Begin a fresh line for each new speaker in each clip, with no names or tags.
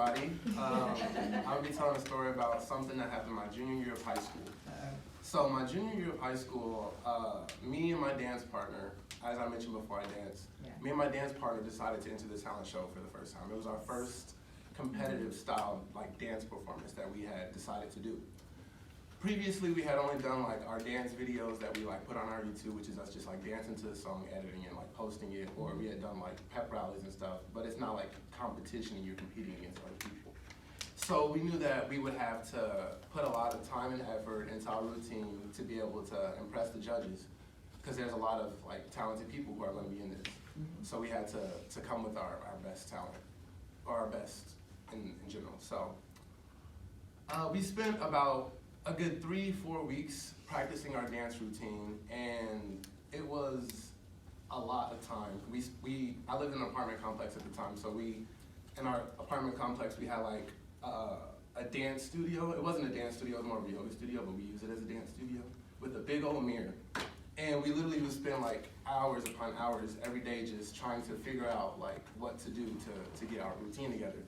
everybody. I'll be telling a story about something that happened my junior year of high school. So my junior year of high school, me and my dance partner, as I mentioned before I danced, me and my dance partner decided to enter the talent show for the first time. It was our first competitive style like dance performance that we had decided to do. Previously, we had only done like our dance videos that we like put on our YouTube, which is us just like dancing to the song, editing and like posting it, or we had done like pep rallies and stuff, but it's not like competition and you're competing against other people. So we knew that we would have to put a lot of time and effort into our routine to be able to impress the judges, because there's a lot of like talented people who are going to be in this. So we had to come with our best talent, or our best in general. So we spent about a good 3-4 weeks practicing our dance routine, and it was a lot of time. I lived in an apartment complex at the time, so in our apartment complex we had like a dance studio. It wasn't a dance studio, it was more of a yoga studio, but we used it as a dance studio with a big old mirror. And we literally would spend like hours upon hours every day just trying to figure out like what to do to get our routine together.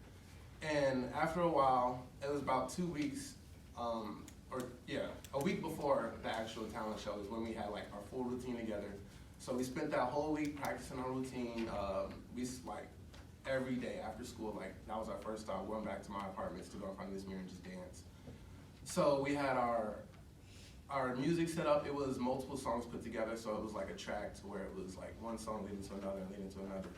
And after a while, it was about 2 weeks, a week before the actual talent show is when we had like our full routine together. So we spent that whole week practicing our routine. We like every day after school, like that was our first time going back to my apartments to go in front of this mirror and just dance. So we had our music set up. It was multiple songs put together, so it was like a track to where it was like one song leading to another and leading to another.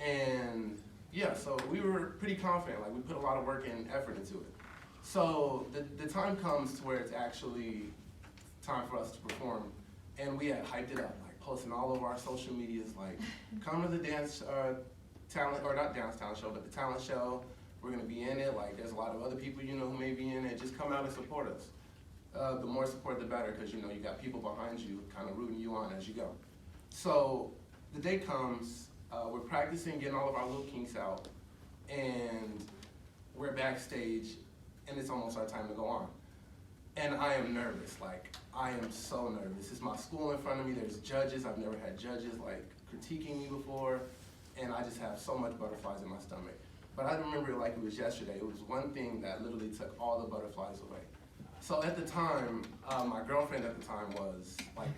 And yeah, so we were pretty confident. Like we put a lot of work and effort into it. So the time comes to where it's actually time for us to perform, and we had hyped it up, like posting all over our social medias, like come to the dance talent, or not dance talent show, but the talent show. We're gonna be in it. Like there's a lot of other people you know who may be in it. Just come out and support us. The more support, the better, because you know you got people behind you, kind of rooting you on as you go. So the day comes, we're practicing, getting all of our little kinks out, and we're backstage. And it's almost our time to go on. And I am nervous, like, I am so nervous. It's my school in front of me, there's judges, I've never had judges, like, critiquing me before, and I just have so much butterflies in my stomach. But I remember it like it was yesterday. It was one thing that literally took all the butterflies away. So at the time, my girlfriend at the time was, like,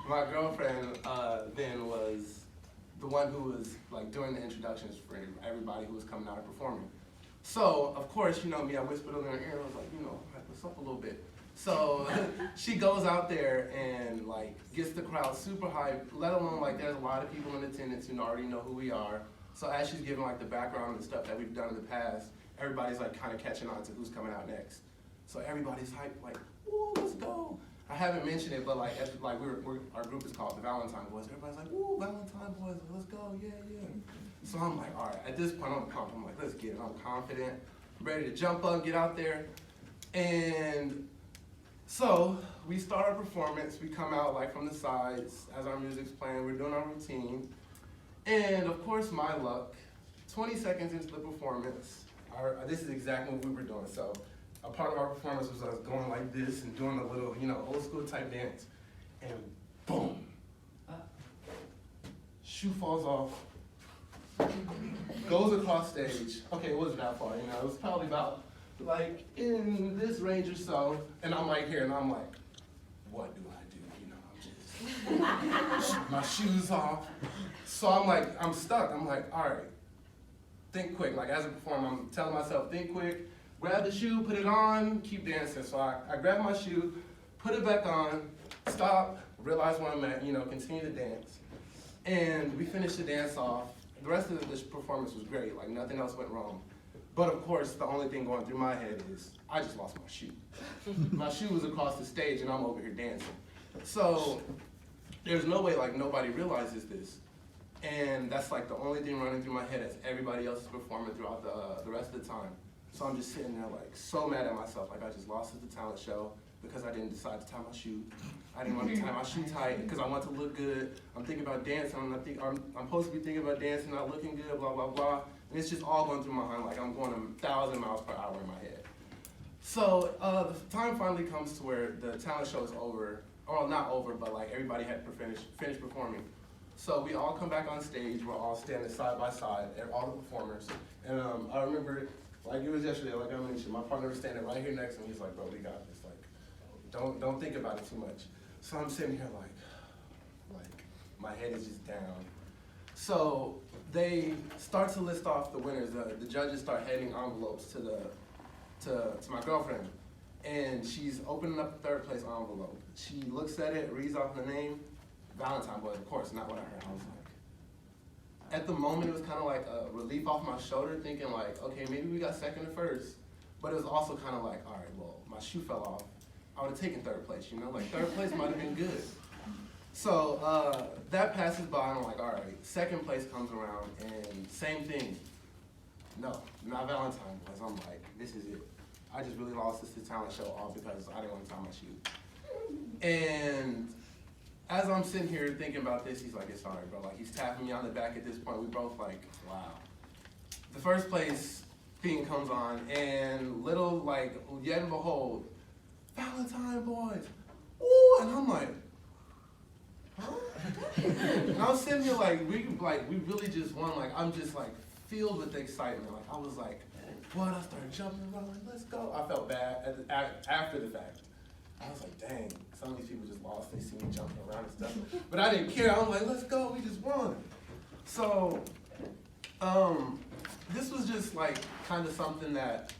my girlfriend then was the one who was, like, doing the introductions for everybody who was coming out and performing. So, of course, you know me, I whispered in her ear, I was like, you know, hype us up a little bit. So, she goes out there and, like, gets the crowd super hyped, let alone, like, there's a lot of people in attendance who already know who we are. So as she's giving, like, the background and stuff that we've done in the past, everybody's, like, kind of catching on to who's coming out next. So everybody's hyped, like, ooh, let's go. I haven't mentioned it, but, like, our group is called the Valentine Boys. Everybody's like, ooh, Valentine Boys, let's go, yeah. So I'm like, all right, at this point I'm pumped. I'm like, let's get it. I'm confident, ready to jump up, get out there. And so we start our performance. We come out like from the sides as our music's playing. We're doing our routine. And of course, my luck, 20 seconds into the performance, this is exactly what we were doing. So a part of our performance was us going like this and doing a little, you know, old school type dance. And boom, shoe falls off. Goes across stage. Okay, it wasn't that far, you know, it was probably about like in this range or so, and I'm right here and I'm like, what do I do? You know, I'm just, my shoes off. So I'm like, I'm stuck. I'm like, all right, think quick. Like as a performer, I'm telling myself, think quick, grab the shoe, put it on, keep dancing. So I grab my shoe, put it back on, stop, realize where I'm at, you know, continue to dance. And we finished the dance off. The rest of this performance was great, like nothing else went wrong. But of course, the only thing going through my head is, I just lost my shoe. My shoe was across the stage and I'm over here dancing. So there's no way like nobody realizes this. And that's like the only thing running through my head as everybody else is performing throughout the rest of the time. So I'm just sitting there like so mad at myself, like I just lost at the talent show because I didn't decide to tie my shoe. I didn't want to tie my shoe tight because I want to look good. I'm thinking about dancing. I'm supposed to be thinking about dancing, not looking good, blah, blah, blah. And it's just all going through my mind like I'm going 1,000 miles per hour in my head. So the time finally comes to where the talent show is over. Or not over, but like everybody had finished performing. So we all come back on stage, we're all standing side by side, and all the performers. And I remember, like it was yesterday, like I mentioned, my partner was standing right here next to me. He's like, bro, we got this. Like, don't think about it too much. So I'm sitting here like my head is just down. So they start to list off the winners. The judges start handing envelopes to my girlfriend. And she's opening up the third place envelope. She looks at it, reads off the name, Valentine Boy, of course, not what I heard. I was like, at the moment, it was kind of like a relief off my shoulder, thinking like, okay, maybe we got second and first. But it was also kind of like, all right, well, my shoe fell off. I would have taken third place, you know? Like, third place might have been good. So that passes by, and I'm like, all right, second place comes around, and same thing. No, not Valentine Boys. I'm like, this is it. I just really lost this talent show all because I didn't want to tie my shoe. And as I'm sitting here thinking about this, he's like, it's all right, bro. Like, he's tapping me on the back at this point. We both like, wow. The first place thing comes on, and little, like, yet and behold, Valentine Boys. Ooh, and I'm like, huh? And I was sitting here like, we really just won. Like, I'm just like filled with excitement. Like, I was like, what? I started jumping around, like, let's go. I felt bad after the fact. I was like, dang, some of these people just lost. They see me jumping around and stuff. But I didn't care. I was like, let's go. We just won. So, this was just like kind of something that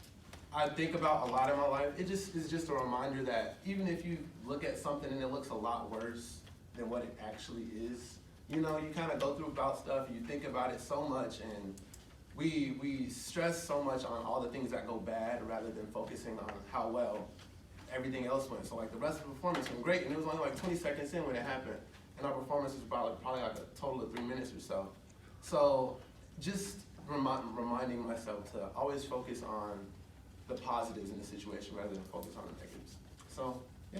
I think about a lot in my life. It just is just a reminder that even if you look at something and it looks a lot worse than what it actually is, you know, you kind of go through about stuff, you think about it so much, and we stress so much on all the things that go bad rather than focusing on how well everything else went. So like the rest of the performance went great, and it was only like 20 seconds in when it happened. And our performance was probably like a total of 3 minutes or so. So just reminding myself to always focus on the positives in the situation rather than focus on the negatives. So, yeah.